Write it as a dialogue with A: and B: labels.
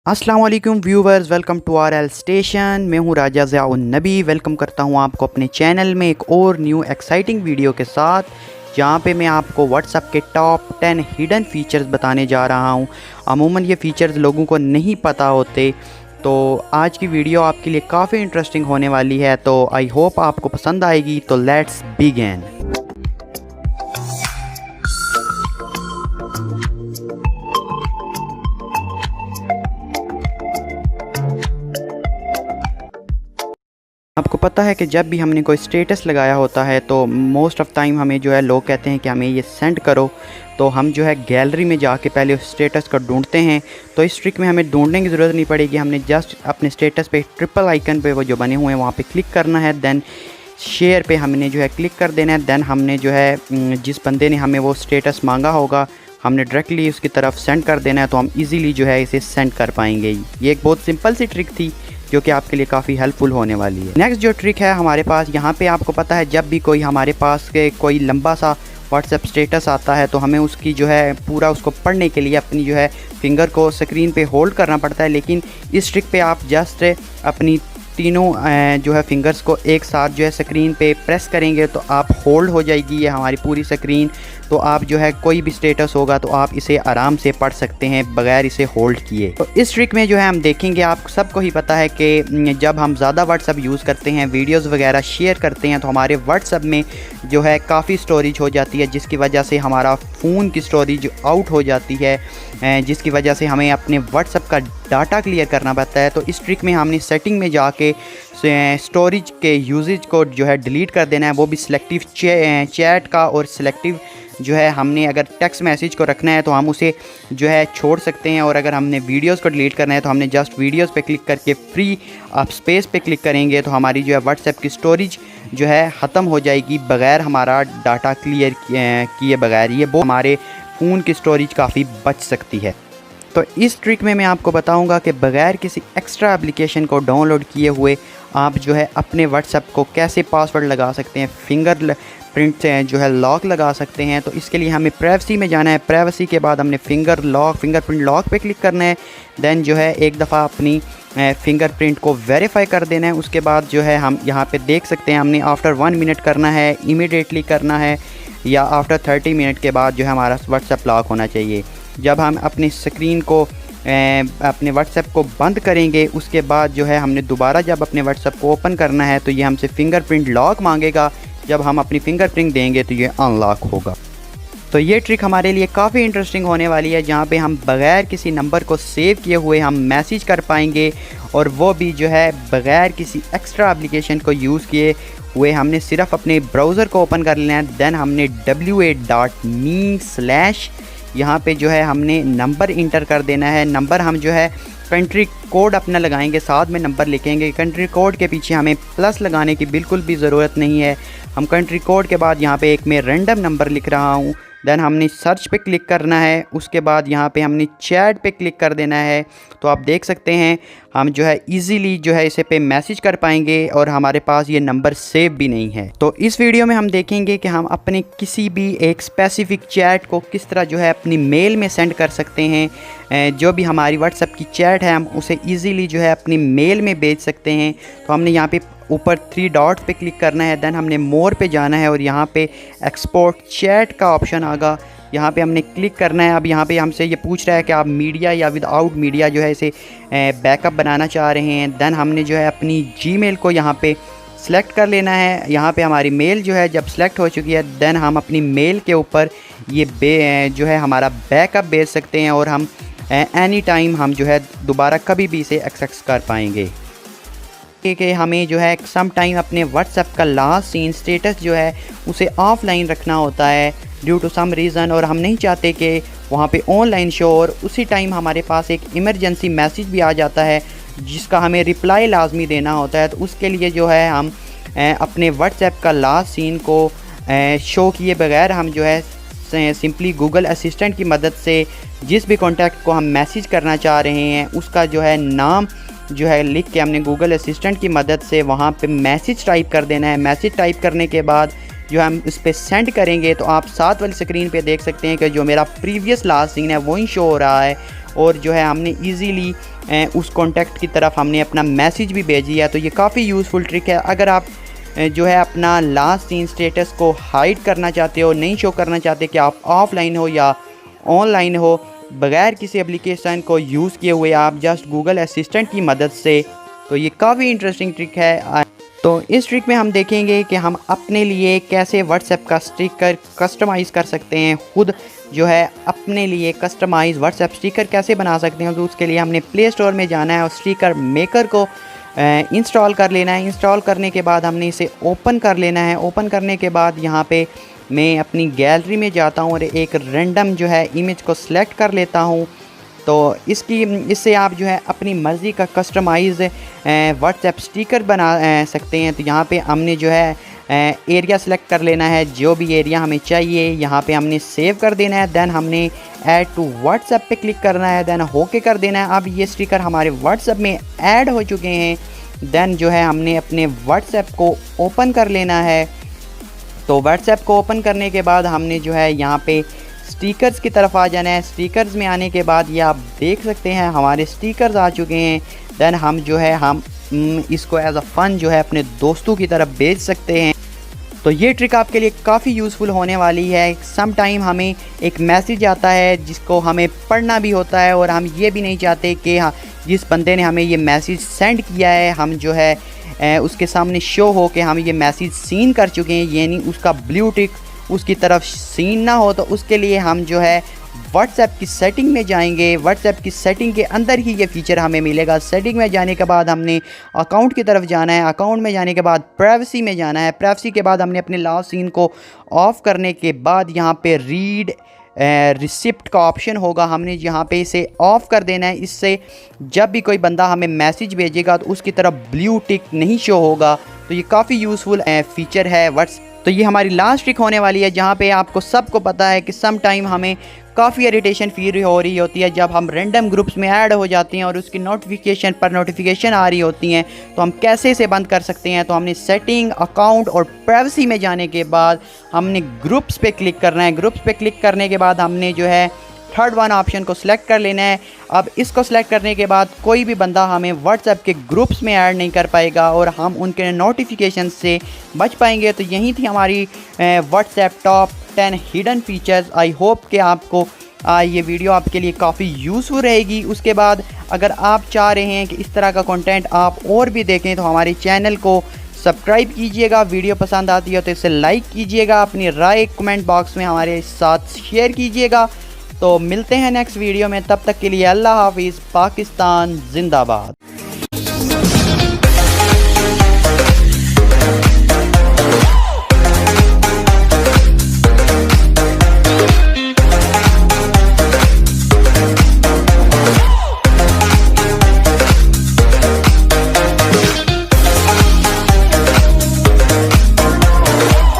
A: अस्सलाम वालेकुम viewers, welcome to R L station. मैं हूं राजा ज़ियाउन नबी। वेलकम करता हूं आपको अपने चैनल में एक और न्यू एक्साइटिंग वीडियो के साथ, जहां पे मैं आपको व्हाट्सएप के टॉप 10 हिडन फीचर्स बताने जा रहा हूं। अमूमन ये फीचर्स लोगों को नहीं पता होते, तो आज की वीडियो आपके लिए काफ़ी इंटरेस्टिंग होने वाली है। तो आई होप आपको पसंद आएगी। तो लेट्स बिगिन। आपको पता है कि जब भी हमने कोई स्टेटस लगाया होता है तो मोस्ट ऑफ़ टाइम हमें जो है लोग कहते हैं कि हमें ये सेंड करो, तो हम जो है गैलरी में जाके पहले उस स्टेटस को ढूंढते हैं। तो इस ट्रिक में हमें ढूंढने की ज़रूरत नहीं पड़ेगी। हमने जस्ट अपने स्टेटस पे ट्रिपल आइकन पे वो जो बने हुए हैं वहाँ पे क्लिक करना है, देन शेयर पे हमने जो है क्लिक कर देना है। देन हमने जो है जिस बंदे ने हमें वो स्टेटस मांगा होगा हमने डायरेक्टली उसकी तरफ सेंड कर देना है, तो हम इजीली जो है इसे सेंड कर पाएंगे। ये एक बहुत सिंपल सी ट्रिक थी जो कि आपके लिए काफ़ी हेल्पफुल होने वाली है। नेक्स्ट जो ट्रिक है हमारे पास यहाँ पे, आपको पता है जब भी कोई हमारे पास के कोई लंबा सा व्हाट्सएप स्टेटस आता है तो हमें उसकी जो है पूरा उसको पढ़ने के लिए अपनी जो है फिंगर को स्क्रीन पे होल्ड करना पड़ता है। लेकिन इस ट्रिक पे आप जस्ट अपनी तीनों जो है फिंगर्स को एक साथ जो है स्क्रीन पे प्रेस करेंगे तो आप होल्ड हो जाएगी ये हमारी पूरी स्क्रीन। तो आप जो है कोई भी स्टेटस होगा तो आप इसे आराम से पढ़ सकते हैं बगैर इसे होल्ड किए। तो इस ट्रिक में जो है हम देखेंगे, आप सबको ही पता है कि जब हम ज़्यादा व्हाट्सएप यूज़ करते हैं, वीडियोज़ वगैरह शेयर करते हैं, तो हमारे व्हाट्सएप में जो है काफ़ी स्टोरेज हो जाती है, जिसकी वजह से हमारा फ़ोन की स्टोरेज आउट हो जाती है, जिसकी वजह से हमें अपने व्हाट्सएप का डाटा क्लियर करना पड़ता है। तो इस ट्रिक में हमने सेटिंग में जाके स्टोरेज के यूजेज को जो है डिलीट कर देना है, वो भी सिलेक्टिव चैट का। और सिलेक्टिव जो है हमने अगर टेक्स्ट मैसेज को रखना है तो हम उसे जो है छोड़ सकते हैं, और अगर हमने वीडियोस को डिलीट करना है तो हमने जस्ट वीडियोस पे क्लिक करके फ्री आप स्पेस पे क्लिक करेंगे तो हमारी जो है व्हाट्सएप की स्टोरेज जो है ख़त्म हो जाएगी बग़ैर हमारा डाटा क्लियर किए बगैर। ये वो हमारे फ़ोन की स्टोरेज काफ़ी बच सकती है। तो इस ट्रिक में मैं आपको बताऊंगा कि बग़ैर किसी एक्स्ट्रा एप्लीकेशन को डाउनलोड किए हुए आप जो है अपने व्हाट्सएप को कैसे पासवर्ड लगा सकते हैं, फिंगर प्रिंट से जो है लॉक लगा सकते हैं। तो इसके लिए हमें प्राइवेसी में जाना है। प्राइवेसी के बाद हमने फिंगरप्रिंट लॉक पे क्लिक करना है। देन जो है एक दफ़ा अपनी फिंगरप्रिंट को वेरीफाई कर देना है। उसके बाद जो है हम यहाँ पे देख सकते हैं हमने आफ्टर 1 मिनट करना है, इमीडिएटली करना है, या आफ्टर 30 मिनट के बाद जो है हमारा व्हाट्सएप लॉक होना चाहिए। जब हम अपनी स्क्रीन को अपने व्हाट्सएप को बंद करेंगे उसके बाद जो है हमने दोबारा जब अपने व्हाट्सएप को ओपन करना है तो ये हमसे फिंगरप्रिंट लॉक मांगेगा। जब हम अपनी फिंगरप्रिंट देंगे तो ये अनलॉक होगा। तो ये ट्रिक हमारे लिए काफ़ी इंटरेस्टिंग होने वाली है, जहाँ पे हम बग़ैर किसी नंबर को सेव किए हुए हम मैसेज कर पाएंगे, और वो भी जो है बग़ैर किसी एक्स्ट्रा एप्लीकेशन को यूज़ किए हुए। हमने सिर्फ अपने ब्राउज़र को ओपन कर लेना है। देन हमने wa.me/ यहाँ पे जो है हमने नंबर इंटर कर देना है। नंबर हम जो है कंट्री कोड अपना लगाएंगे, साथ में नंबर लिखेंगे। कंट्री कोड के पीछे हमें प्लस लगाने की बिल्कुल भी ज़रूरत नहीं है। हम कंट्री कोड के बाद यहाँ पे एक मैं रैंडम नंबर लिख रहा हूँ। देन हमने सर्च पे क्लिक करना है। उसके बाद यहाँ पे हमने चैट पे क्लिक कर देना है। तो आप देख सकते हैं हम जो है इजीली जो है इसे पे मैसेज कर पाएंगे, और हमारे पास ये नंबर सेव भी नहीं है। तो इस वीडियो में हम देखेंगे कि हम अपने किसी भी एक स्पेसिफिक चैट को किस तरह जो है अपनी मेल में सेंड कर सकते हैं। जो भी हमारी व्हाट्सएप की चैट है हम उसे ईज़िली जो है अपनी मेल में भेज सकते हैं। तो हमने यहाँ पे ऊपर 3 डॉट पे क्लिक करना है। देन हमने मोर पे जाना है और यहाँ पे एक्सपोर्ट चैट का ऑप्शन आएगा, यहाँ पे हमने क्लिक करना है। अब यहाँ पे हमसे ये पूछ रहा है कि आप मीडिया या विदाउट मीडिया जो है इसे बैकअप बनाना चाह रहे हैं। देन हमने जो है अपनी जीमेल को यहाँ पे सिलेक्ट कर लेना है। यहाँ पे हमारी मेल जो है जब सेलेक्ट हो चुकी है, देन हम अपनी मेल के ऊपर ये जो है हमारा बैकअप भेज सकते हैं, और हम एनी टाइम हम जो है दोबारा कभी भी इसे एक्सेस कर पाएंगे। कि हमें जो है सम टाइम अपने व्हाट्सएप का लास्ट सीन स्टेटस जो है उसे ऑफलाइन रखना होता है ड्यू टू सम रीज़न, और हम नहीं चाहते कि वहाँ पे ऑनलाइन शो, और उसी टाइम हमारे पास एक इमरजेंसी मैसेज भी आ जाता है जिसका हमें रिप्लाई लाजमी देना होता है। तो उसके लिए जो है हम अपने व्हाट्सएप का लास्ट सीन को शो किए बगैर हम जो है सिंपली गूगल असिस्टेंट की मदद से जिस भी कॉन्टैक्ट को हम मैसेज करना चाह रहे हैं उसका जो है नाम जो है लिख के हमने गूगल असिस्टेंट की मदद से वहाँ पे मैसेज टाइप कर देना है। मैसेज टाइप करने के बाद जो हम इस पर सेंड करेंगे तो आप साथ वाली स्क्रीन पे देख सकते हैं कि जो मेरा प्रीवियस लास्ट सीन है वही शो हो रहा है, और जो है हमने ईज़िली उस कॉन्टैक्ट की तरफ हमने अपना मैसेज भी भेज दिया। तो ये काफ़ी यूज़फुल ट्रिक है। अगर आप जो है अपना लास्ट सीन स्टेटस को हाइड करना चाहते हो, नहीं शो करना चाहते कि आप ऑफलाइन हो या ऑनलाइन हो, बगैर किसी एप्लीकेशन को यूज़ किए हुए आप जस्ट गूगल असिस्टेंट की मदद से, तो ये काफ़ी इंटरेस्टिंग ट्रिक है। तो इस ट्रिक में हम देखेंगे कि हम अपने लिए कैसे व्हाट्सएप का स्टिकर कस्टमाइज़ कर सकते हैं, खुद जो है अपने लिए कस्टमाइज़ व्हाट्सएप स्टिकर कैसे बना सकते हैं। तो उसके लिए हमने प्ले स्टोर में जाना है और स्टिकर मेकर को इंस्टॉल कर लेना है। इंस्टॉल करने के बाद हमने इसे ओपन कर लेना है। ओपन करने के बाद यहाँ पे मैं अपनी गैलरी में जाता हूँ और एक रैंडम जो है इमेज को सिलेक्ट कर लेता हूँ। तो इससे आप जो है अपनी मर्ज़ी का कस्टमाइज़ व्हाट्सएप स्टिकर बना सकते हैं। तो यहाँ पे हमने जो है एरिया सेलेक्ट कर लेना है, जो भी एरिया हमें चाहिए। यहाँ पे हमने सेव कर देना है, देन हमने ऐड टू व्हाट्सएप पे क्लिक करना है, देन होके कर देना है। अब ये स्टिकर हमारे व्हाट्सएप में ऐड हो चुके हैं। देन जो है हमने अपने व्हाट्सएप को ओपन कर लेना है। तो व्हाट्सएप को ओपन करने के बाद हमने जो है यहाँ पे स्टिकर्स की तरफ आ जाना है। स्टिकर्स में आने के बाद ये आप देख सकते हैं हमारे स्टिकर्स आ चुके हैं। देन हम जो है हम इसको एज अ फ़न जो है अपने दोस्तों की तरफ भेज सकते हैं। तो ये ट्रिक आपके लिए काफ़ी यूज़फुल होने वाली है। सम टाइम हमें एक मैसेज आता है जिसको हमें पढ़ना भी होता है और हम ये भी नहीं चाहते कि हाँ जिस बंदे ने हमें ये मैसेज सेंड किया है हम जो है उसके सामने शो हो कि हम ये मैसेज सीन कर चुके हैं, यानी उसका ब्लू टिक उसकी तरफ सीन ना हो। तो उसके लिए हम जो है व्हाट्सएप की सेटिंग में जाएंगे। व्हाट्सएप की सेटिंग के अंदर ही ये फीचर हमें मिलेगा। सेटिंग में जाने के बाद हमने अकाउंट की तरफ जाना है। अकाउंट में जाने के बाद प्राइवेसी में जाना है। प्राइवेसी के बाद हमने अपने लास्ट सीन को ऑफ़ करने के बाद यहाँ पे रीड रिसिप्ट का ऑप्शन होगा, हमने यहाँ पे इसे ऑफ़ कर देना है। इससे जब भी कोई बंदा हमें मैसेज भेजेगा तो उसकी तरफ ब्लू टिक नहीं शो होगा। तो ये काफ़ी यूज़फुल फीचर है तो ये हमारी लास्ट ट्रिक होने वाली है, जहाँ पे आपको सबको पता है कि सम टाइम हमें काफ़ी इरिटेशन फील हो रही होती है जब हम रैंडम ग्रुप्स में ऐड हो जाते हैं और उसकी नोटिफिकेशन पर नोटिफिकेशन आ रही होती हैं। तो हम कैसे इसे बंद कर सकते हैं। तो हमने सेटिंग, अकाउंट और प्राइवेसी में जाने के बाद हमने ग्रुप्स पे क्लिक करना है। ग्रुप्स पे क्लिक करने के बाद हमने जो है थर्ड वन ऑप्शन को सिलेक्ट कर लेना है। अब इसको सिलेक्ट करने के बाद कोई भी बंदा हमें व्हाट्सएप के ग्रुप्स में ऐड नहीं कर पाएगा और हम उनके नोटिफिकेशन से बच पाएंगे। तो यही थी हमारी WhatsApp top 10 hidden features. I hope कि आपको ये वीडियो आपके लिए काफ़ी यूज़फुल रहेगी। उसके बाद अगर आप चाह रहे हैं कि इस तरह का कंटेंट आप और भी देखें तो हमारे चैनल को सब्सक्राइब कीजिएगा। वीडियो पसंद आती है तो इसे लाइक कीजिएगा। अपनी राय कमेंट बॉक्स में हमारे साथ शेयर कीजिएगा। तो मिलते हैं नेक्स्ट वीडियो में, तब तक के लिए अल्लाह हाफिज़। पाकिस्तान जिंदाबाद।